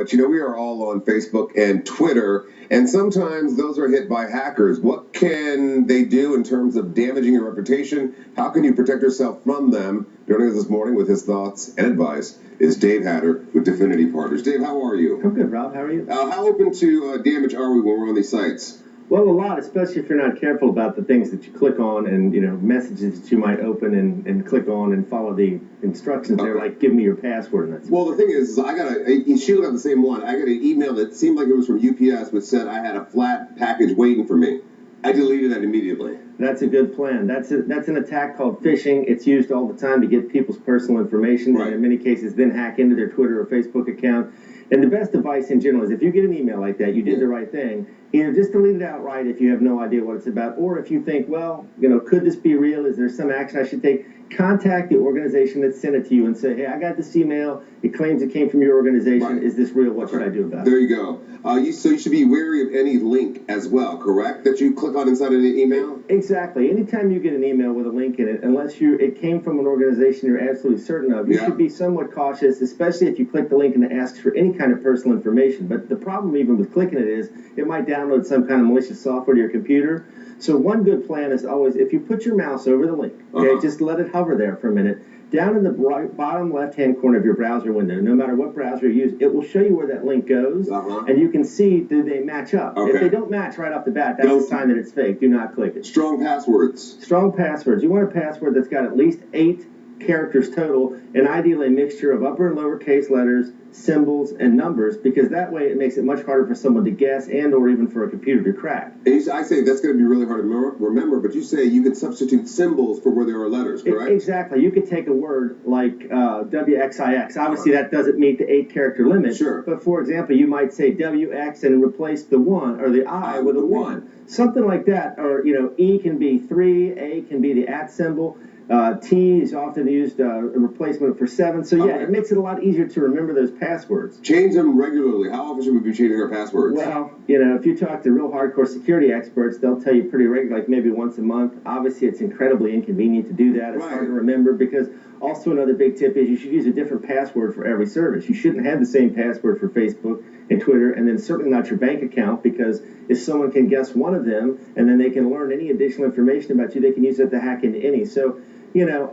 But we are all on Facebook and Twitter, and sometimes those are hit by hackers. What can they do in terms of damaging your reputation? How can you protect yourself from them? Joining us this morning with his thoughts and advice is Dave Hatter with Definity Partners. Dave, how are you? I'm good, Rob. How are you? How open to damage are we when we're on these sites? Well, a lot, especially if you're not careful about the things that you click on and, messages that you might open and click on and follow the instructions there, like give me your password. And that's well, the thing is she got the same one. I got an email that seemed like it was from UPS, which said I had a flat package waiting for me. I deleted that immediately. That's a good plan. That's an attack called phishing. It's used all the time to get people's personal information, right. And in many cases then hack into their Twitter or Facebook account. And the best advice in general is if you get an email like that, you did the right thing. Either just delete it outright if you have no idea what it's about, or if you think, well, could this be real? Is there some action I should take? Contact the organization that sent it to you and say, hey, I got this email. It claims it came from your organization. Right. Is this real? What should I do about it? There you go. So you should be wary of any link as well, correct? That you click on inside of the email? Exactly. Anytime you get an email with a link in it, unless it came from an organization you're absolutely certain of, you should be somewhat cautious, especially if you click the link and it asks for any kind of personal information. But the problem even with clicking it is it might download some kind of malicious software to your computer. So one good plan is always, if you put your mouse over the link, just let it hover there for a minute. Down in the bottom left-hand corner of your browser window, no matter what browser you use, it will show you where that link goes, and you can see, do they match up? Okay. If they don't match right off the bat, that's a sign that it's fake. Do not click it. Strong passwords. Strong passwords. You want a password that's got at least 8 characters total, and ideally a mixture of upper and lowercase letters, symbols, and numbers, because that way it makes it much harder for someone to guess and or even for a computer to crack. And I say that's going to be really hard to remember, but you say you can substitute symbols for where there are letters, correct? Exactly. You could take a word like WXIX. Obviously, that doesn't meet the 8-character limit. Sure. But for example, you might say WX and replace the 1 or the I with a 1. Something like that. Or, E can be 3, A can be the @ symbol. T is often used a replacement for 7. So, it makes it a lot easier to remember those passwords. Change them regularly. How often should we be changing our passwords? Well, if you talk to real hardcore security experts, they'll tell you pretty regularly, like maybe once a month. Obviously, it's incredibly inconvenient to do that. It's hard to remember because also another big tip is you should use a different password for every service. You shouldn't have the same password for Facebook and Twitter, and then certainly not your bank account, because if someone can guess one of them and then they can learn any additional information about you, they can use it to hack into any. So,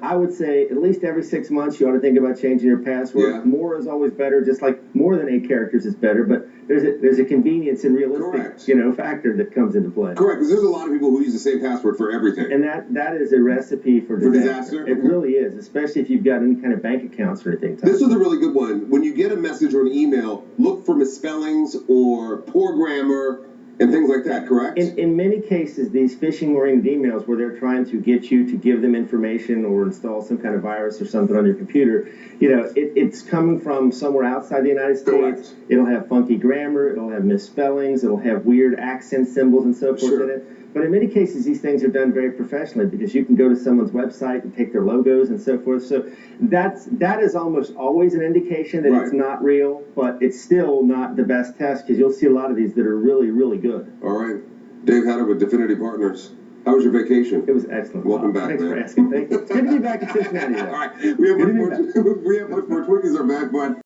I would say at least every 6 months you ought to think about changing your password. Yeah. More is always better, just like more than 8 characters is better, but there's a convenience and realistic factor that comes into play. Correct, because there's a lot of people who use the same password for everything. And that is a recipe for disaster. It really is, especially if you've got any kind of bank accounts or anything. This is a really good one. When you get a message or an email, look for misspellings or poor grammar and things like that, correct? In many cases, these phishing-oriented emails where they're trying to get you to give them information or install some kind of virus or something on your computer, it's coming from somewhere outside the United States. Correct. It'll have funky grammar, it'll have misspellings, it'll have weird accent symbols and so forth in it. But in many cases, these things are done very professionally because you can go to someone's website and take their logos and so forth. So that is almost always an indication that it's not real, but it's still not the best test because you'll see a lot of these that are really, really good. All right. Dave Hatter with Definity Partners. How was your vacation? It was excellent. Welcome back, Thanks man. for asking. Thank you. It's good to be back in Cincinnati, though. All right. We have much more Twinkies are back, but